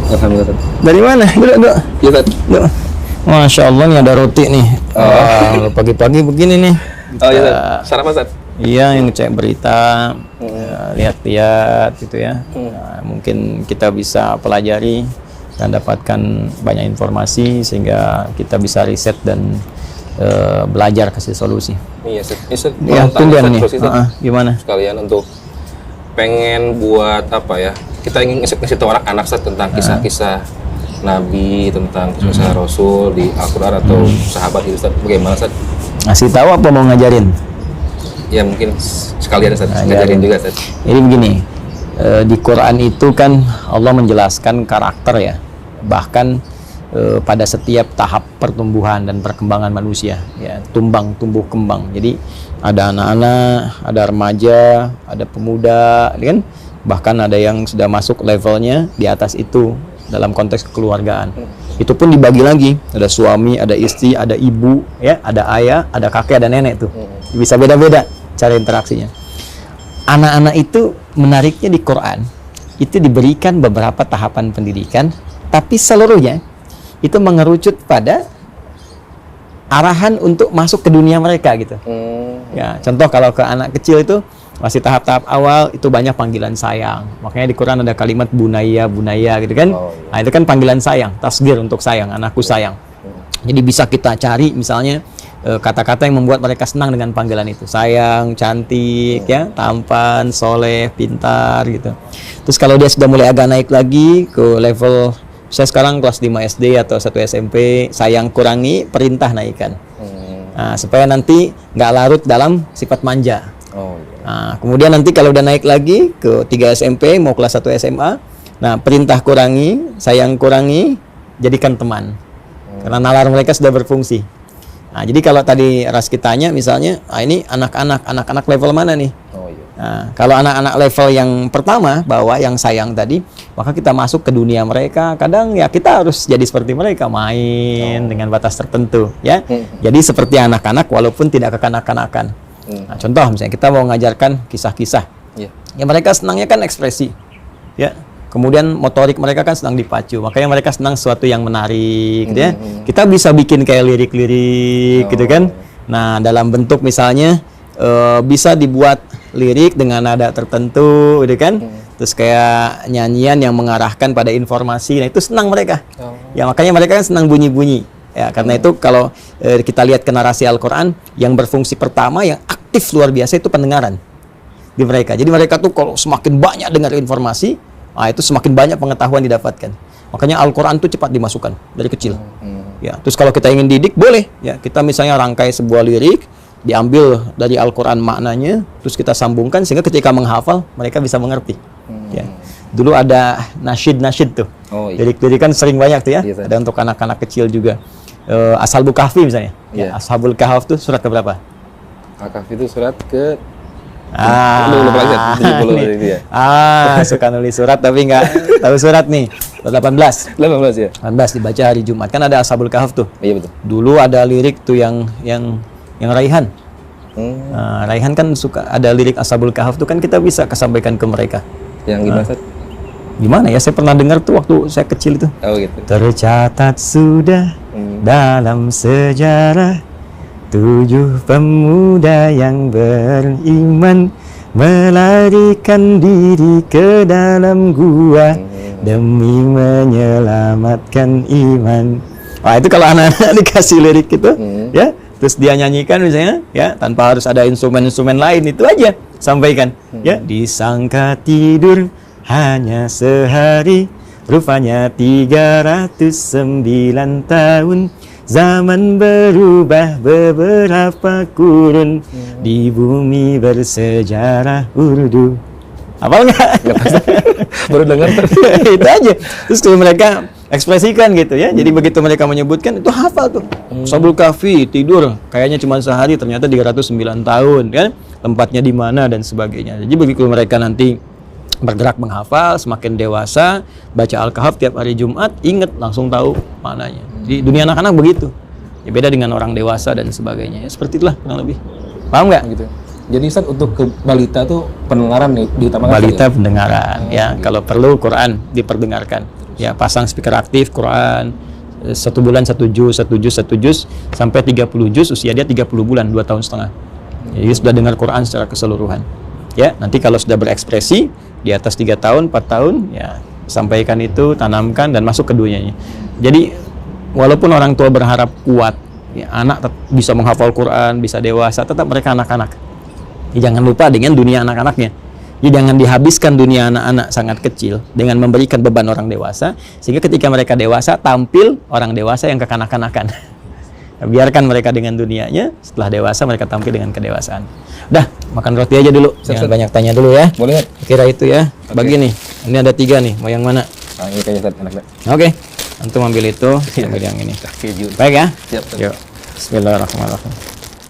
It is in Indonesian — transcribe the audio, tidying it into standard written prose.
Alhamdulillah Ustaz. Dari mana? Duduk. Iya Ustaz. Duduk. Masya Allah nih ada roti nih. Pagi-pagi begini nih. Oh iya Ustaz. Sarapan Ustaz. Iya, yang ngecek berita, lihat-lihat gitu ya. Nah, mungkin kita bisa pelajari dan dapatkan banyak informasi sehingga kita bisa riset dan belajar kasih solusi. Iya Ustaz. Ya, tungguan nih. Gimana? Sekalian untuk pengen buat apa ya? Kita ingin ngasih tahu anak-anak Ustaz tentang kisah-kisah Nabi, tentang kisah Rasul di Al-Quran atau sahabat itu Ustaz. Bagaimana Ustaz? Ngasih tahu apa mau ngajarin? Ya mungkin sekalian Ustaz, ngajarin juga Ustaz. Jadi begini, di Quran itu kan Allah menjelaskan karakter ya, bahkan pada setiap tahap pertumbuhan dan perkembangan manusia ya, tumbuh kembang. Jadi ada anak-anak, ada remaja, ada pemuda, kan? Bahkan ada yang sudah masuk levelnya di atas itu dalam konteks kekeluargaan. Itu pun dibagi lagi, ada suami, ada istri, ada ibu, ya, ada ayah, ada kakek, ada nenek tuh. Bisa beda-beda cara interaksinya. Anak-anak itu menariknya di Quran itu diberikan beberapa tahapan pendidikan, tapi seluruhnya itu mengerucut pada arahan untuk masuk ke dunia mereka gitu. Ya, contoh kalau ke anak kecil itu masih tahap-tahap awal itu banyak panggilan sayang. Makanya di Quran ada kalimat bunaya gitu kan. Nah, itu kan panggilan sayang, tasghir untuk sayang, anakku sayang. Jadi bisa kita cari misalnya kata-kata yang membuat mereka senang dengan panggilan itu. Sayang, cantik, ya, tampan, soleh, pintar gitu. Terus kalau dia sudah mulai agak naik lagi ke level saya sekarang kelas 5 SD atau 1 SMP, sayang kurangi, perintah naikkan. Nah, supaya nanti nggak larut dalam sifat manja. Nah, kemudian nanti kalau udah naik lagi ke 3 SMP, mau kelas 1 SMA, nah perintah kurangi, sayang kurangi, jadikan teman. Karena nalar mereka sudah berfungsi. Nah, jadi kalau tadi Raski tanya misalnya, ini anak-anak level mana nih? Nah, kalau anak-anak level yang pertama, bawa yang sayang tadi, maka kita masuk ke dunia mereka. Kadang ya kita harus jadi seperti mereka, main dengan batas tertentu, ya. Jadi seperti anak-anak walaupun tidak kekanak-kanakan. Nah, contoh misalnya kita mau mengajarkan kisah-kisah, ya mereka senangnya kan ekspresi, ya. Kemudian motorik mereka kan sedang dipacu, makanya mereka senang sesuatu yang menarik, gitu ya. Kita bisa bikin kayak lirik-lirik, gitu kan. Nah, dalam bentuk misalnya bisa dibuat lirik dengan nada tertentu, gitu kan. Terus kayak nyanyian yang mengarahkan pada informasi, nah itu senang mereka. Ya makanya mereka kan senang bunyi-bunyi. Ya, karena itu kalau kita lihat ke narasi Al-Quran, yang berfungsi pertama, yang aktif luar biasa itu pendengaran di mereka. Jadi mereka tuh kalau semakin banyak dengar informasi, nah itu semakin banyak pengetahuan didapatkan. Makanya Al-Quran tuh cepat dimasukkan dari kecil. Ya, terus kalau kita ingin didik, boleh. Ya, kita misalnya rangkai sebuah lirik, diambil dari Al-Quran maknanya, terus kita sambungkan sehingga ketika menghafal mereka bisa mengerti. Ya. Dulu ada nasyid tuh. Lirik-lirik kan sering banyak tuh ya. Ada untuk anak-anak kecil juga. Ashabul Kahfi misalnya. Ya, Ashabul Kahf tuh surat ke berapa? Al-Kahfi itu surat ke suka nulis surat tapi nggak tahu surat nih. 18 ya. 18 dibaca hari Jumat. Kan ada Ashabul Kahf tuh. Iya betul. Dulu ada lirik tuh yang Raihan. Raihan kan suka ada lirik Ashabul Kahf tuh, kan kita bisa kesampaikan ke mereka. Yang gimana Ustaz? Gimana ya, saya pernah dengar tuh waktu saya kecil itu. Gitu. Tercatat sudah dalam sejarah 7 pemuda yang beriman melarikan diri ke dalam gua demi menyelamatkan iman. Wah, itu kalau anak-anak dikasih lirik itu, ya, terus dia nyanyikan misalnya, ya, tanpa harus ada instrumen-instrumen lain, itu aja sampaikan. Ya, disangka tidur hanya sehari, rupanya 309 tahun. Zaman berubah beberapa kurun, di bumi bersejarah Urdu. Hafal nggak? Baru dengar. Itu aja. Terus kalau mereka ekspresikan gitu ya. Jadi begitu mereka menyebutkan, itu hafal tuh. Ashabul Kahfi tidur kayaknya cuma sehari, ternyata 309 tahun kan. Tempatnya di mana dan sebagainya. Jadi begitu mereka nanti bergerak menghafal, semakin dewasa, baca Al-Kahf tiap hari Jumat, inget langsung tahu maknanya. Di dunia anak-anak begitu. Ya beda dengan orang dewasa dan sebagainya. Ya, seperti itulah kurang lebih. Paham nggak? Gitu. Jadi Ustaz, untuk ke balita tuh pendengaran nih diutamakan. Balita pendengaran, ya. Gitu. Kalau perlu Quran diperdengarkan. Ya, pasang speaker aktif, Quran, 1 bulan 1 juz, sampai 30 juz, usia dia 30 bulan, 2 tahun setengah. Jadi sudah dengar Quran secara keseluruhan. Ya, nanti kalau sudah berekspresi, di atas 3 tahun, 4 tahun, ya sampaikan itu, tanamkan, dan masuk ke dunianya. Jadi, walaupun orang tua berharap kuat, ya, anak bisa menghafal Quran, bisa dewasa, tetap mereka anak-anak. Ya, jangan lupa dengan dunia anak-anaknya. Jadi jangan dihabiskan dunia anak-anak sangat kecil dengan memberikan beban orang dewasa, sehingga ketika mereka dewasa tampil orang dewasa yang kekanak-kanakan. Biarkan mereka dengan dunianya, setelah dewasa mereka tampil dengan kedewasaan. Udah, makan roti aja dulu. Jangan banyak tanya dulu ya. Boleh. Kira itu ya. Bagi nih. Ini ada 3 nih. Mau yang mana? Nah, ini kayaknya enak. Oke. Antum ambil itu, ambil yang ini. Keju. Baik ya. Siap. Yuk. Bismillahirrahmanirrahim.